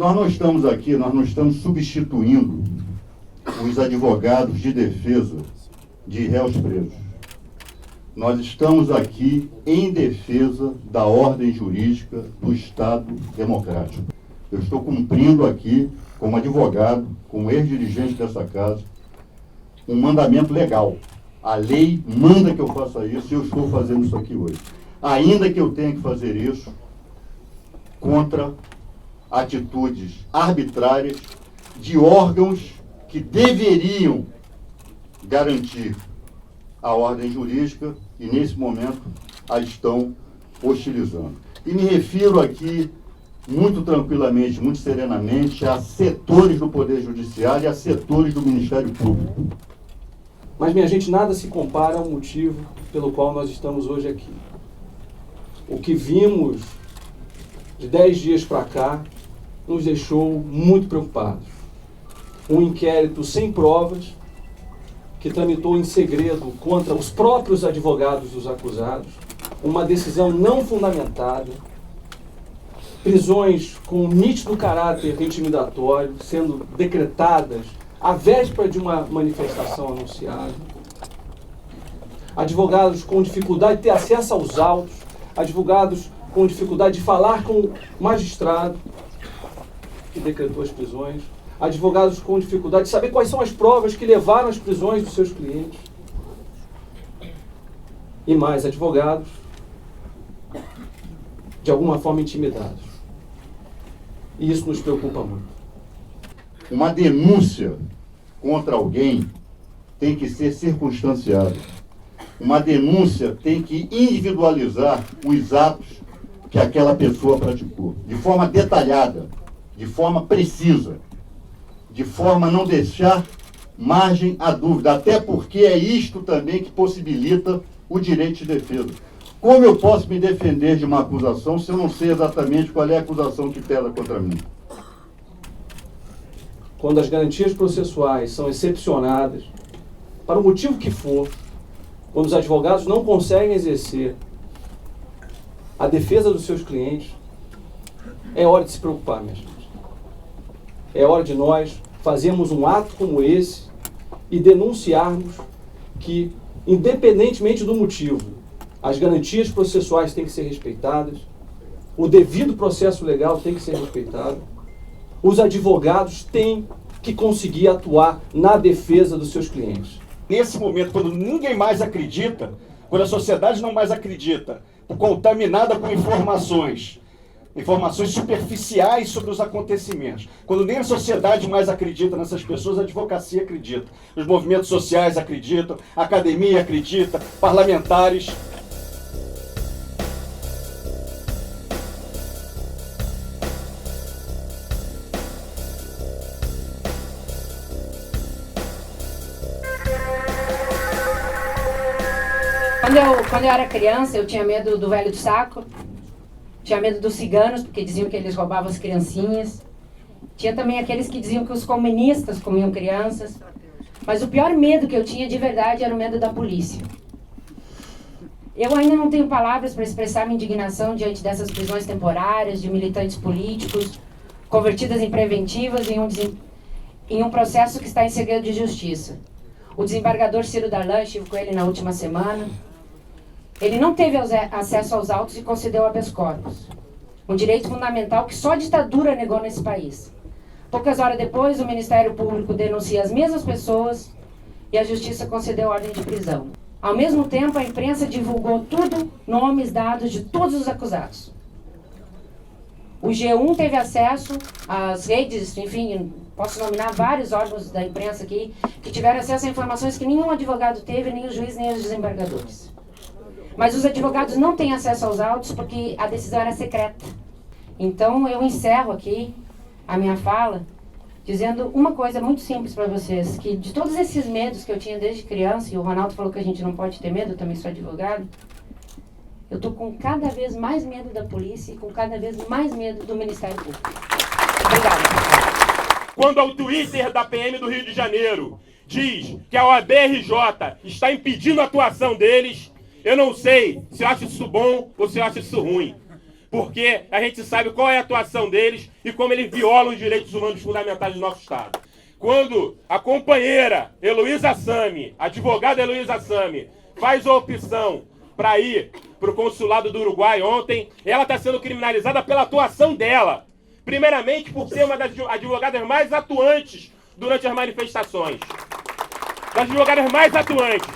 Nós não estamos substituindo os advogados de defesa de réus presos. Nós estamos aqui em defesa da ordem jurídica do Estado democrático. Eu estou cumprindo aqui, como advogado, como ex-dirigente dessa casa, um mandamento legal. A lei manda que eu faça isso e eu estou fazendo isso aqui hoje. Ainda que eu tenha que fazer isso contra atitudes arbitrárias de órgãos que deveriam garantir a ordem jurídica e, nesse momento, a estão hostilizando. E me refiro aqui, muito tranquilamente, muito serenamente, a setores do Poder Judiciário e a setores do Ministério Público. Mas, minha gente, nada se compara ao motivo pelo qual nós estamos hoje aqui. O que vimos de 10 dias para cá nos deixou muito preocupados. Um inquérito sem provas, que tramitou em segredo contra os próprios advogados dos acusados, uma decisão não fundamentada, prisões com nítido caráter intimidatório sendo decretadas à véspera de uma manifestação anunciada, advogados com dificuldade de ter acesso aos autos, advogados com dificuldade de falar com o magistrado que decretou as prisões, advogados com dificuldade de saber quais são as provas que levaram às prisões dos seus clientes, e mais, advogados de alguma forma intimidados. E isso nos preocupa muito. Uma denúncia contra alguém tem que ser circunstanciada. Uma denúncia tem que individualizar os atos que aquela pessoa praticou, de forma detalhada, de forma precisa, de forma a não deixar margem à dúvida, até porque é isto também que possibilita o direito de defesa. Como eu posso me defender de uma acusação se eu não sei exatamente qual é a acusação que pesa contra mim? Quando as garantias processuais são excepcionadas, para o motivo que for, quando os advogados não conseguem exercer a defesa dos seus clientes, é hora de se preocupar, minha gente. É hora de nós fazermos um ato como esse e denunciarmos que, independentemente do motivo, as garantias processuais têm que ser respeitadas, o devido processo legal tem que ser respeitado, os advogados têm que conseguir atuar na defesa dos seus clientes. Nesse momento, quando ninguém mais acredita, quando a sociedade não mais acredita, contaminada com informações superficiais sobre os acontecimentos, quando nem a sociedade mais acredita nessas pessoas, a advocacia acredita, os movimentos sociais acreditam, a academia acredita, parlamentares. Quando eu era criança, eu tinha medo do velho do saco, tinha medo dos ciganos, porque diziam que eles roubavam as criancinhas. Tinha também aqueles que diziam que os comunistas comiam crianças. Mas o pior medo que eu tinha de verdade era o medo da polícia. Eu ainda não tenho palavras para expressar minha indignação diante dessas prisões temporárias de militantes políticos, convertidas em preventivas em um processo que está em segredo de justiça. O desembargador Ciro Darlan, estive com ele na última semana, ele não teve acesso aos autos e concedeu habeas corpus, um direito fundamental que só a ditadura negou nesse país. Poucas horas depois, o Ministério Público denuncia as mesmas pessoas e a Justiça concedeu ordem de prisão. Ao mesmo tempo, a imprensa divulgou tudo, nomes, dados de todos os acusados. O G1 teve acesso às redes, enfim, posso nominar vários órgãos da imprensa aqui, que tiveram acesso a informações que nenhum advogado teve, nem o juiz, nem os desembargadores. Mas os advogados não têm acesso aos autos porque a decisão era secreta. Então, eu encerro aqui a minha fala dizendo uma coisa muito simples para vocês, que de todos esses medos que eu tinha desde criança, e o Ronaldo falou que a gente não pode ter medo, eu também sou advogado, eu estou com cada vez mais medo da polícia e com cada vez mais medo do Ministério Público. Obrigada. Quando o Twitter da PM do Rio de Janeiro diz que a OAB-RJ está impedindo a atuação deles, eu não sei se eu acho isso bom ou se eu acho isso ruim. porque a gente sabe qual é a atuação deles e como eles violam os direitos humanos fundamentais do nosso Estado. Quando a companheira Heloísa Sami, a advogada Heloísa Sami, faz a opção para ir para o consulado do Uruguai ontem, ela está sendo criminalizada pela atuação dela. Primeiramente, por ser uma das advogadas mais atuantes durante as manifestações. Das advogadas mais atuantes.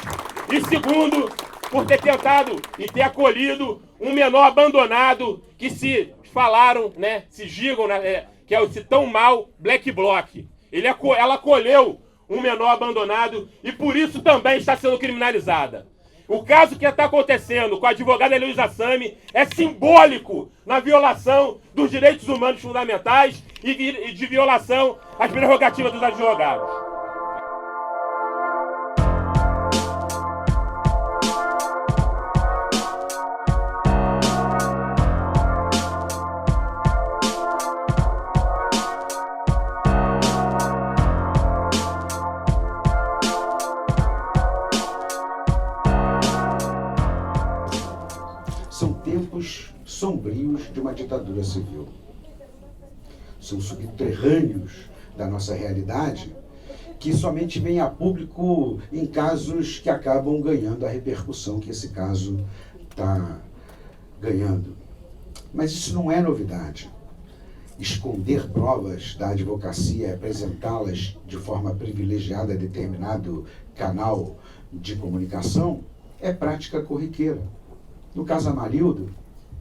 E segundo, por ter tentado e ter acolhido um menor abandonado que se falaram, né, se digam, né, que é o tão mal Black Bloc. Ela acolheu um menor abandonado e por isso também está sendo criminalizada. O caso que está acontecendo com a advogada Heloísa Sami é simbólico na violação dos direitos humanos fundamentais e de violação às prerrogativas dos advogados. São tempos sombrios de uma ditadura civil. São subterrâneos da nossa realidade que somente vêm a público em casos que acabam ganhando a repercussão que esse caso está ganhando. Mas isso não é novidade. Esconder provas da advocacia e apresentá-las de forma privilegiada a determinado canal de comunicação é prática corriqueira. No caso Amarildo,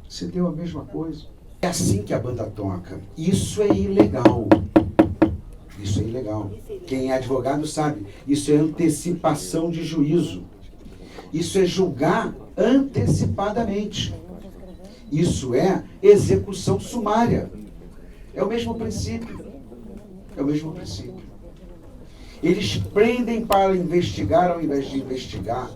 se deu a mesma coisa. É assim que a banda toca. Isso é ilegal. Isso é ilegal. Quem é advogado sabe. Isso é antecipação de juízo. Isso é julgar antecipadamente. Isso é execução sumária. É o mesmo princípio. É o mesmo princípio. Eles prendem para investigar ao invés de investigar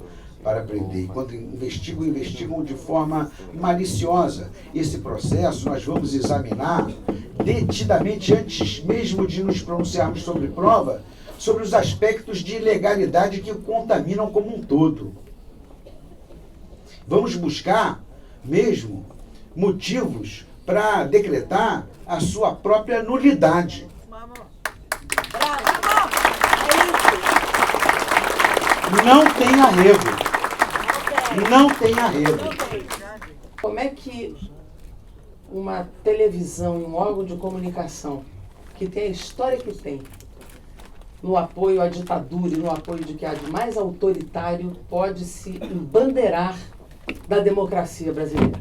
para prender. E quando investigam, investigam de forma maliciosa. Esse processo nós vamos examinar detidamente antes mesmo de nos pronunciarmos sobre prova, sobre os aspectos de ilegalidade que o contaminam como um todo. Vamos buscar mesmo motivos para decretar a sua própria nulidade. Não tem arrego. Não tem arrego. Como é que uma televisão, um órgão de comunicação, que tem a história que tem, no apoio à ditadura e no apoio de que há de mais autoritário, pode se embandeirar da democracia brasileira?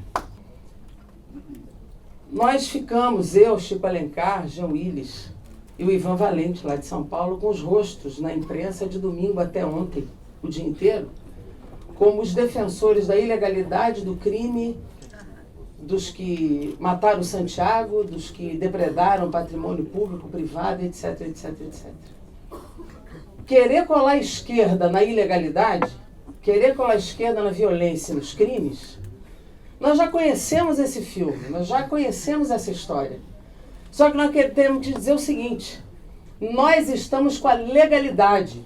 Nós ficamos, eu, Chico Alencar, Jean Willis e o Ivan Valente, lá de São Paulo, com os rostos na imprensa de domingo até ontem, o dia inteiro, como os defensores da ilegalidade, do crime, dos que mataram Santiago, dos que depredaram patrimônio público, privado, etc, etc, etc. Querer colar a esquerda na ilegalidade, querer colar a esquerda na violência e nos crimes, nós já conhecemos esse filme, nós já conhecemos essa história. Só que nós temos que dizer o seguinte: nós estamos com a legalidade,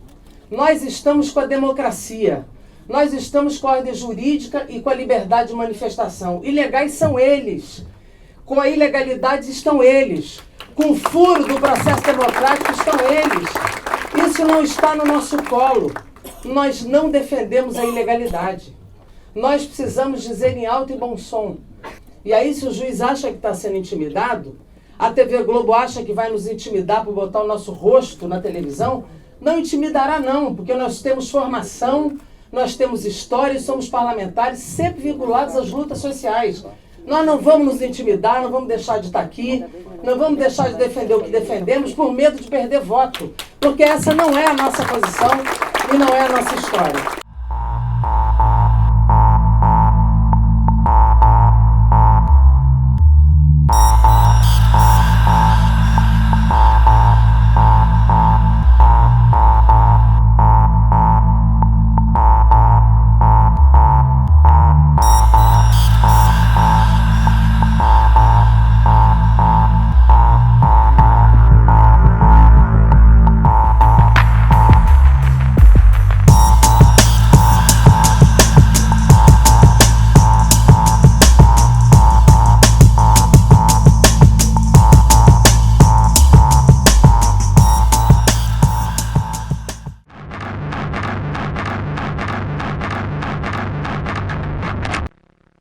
nós estamos com a democracia, nós estamos com a ordem jurídica e com a liberdade de manifestação. Ilegais são eles, com a ilegalidade estão eles, com o furo do processo democrático estão eles. Isso não está no nosso colo. Nós não defendemos a ilegalidade. Nós precisamos dizer em alto e bom som. E aí, se o juiz acha que está sendo intimidado, a TV Globo acha que vai nos intimidar por botar o nosso rosto na televisão, não intimidará não, porque nós temos formação, nós temos história e somos parlamentares sempre vinculados às lutas sociais. Nós não vamos nos intimidar, não vamos deixar de estar aqui, não vamos deixar de defender o que defendemos por medo de perder voto, porque essa não é a nossa posição e não é a nossa história.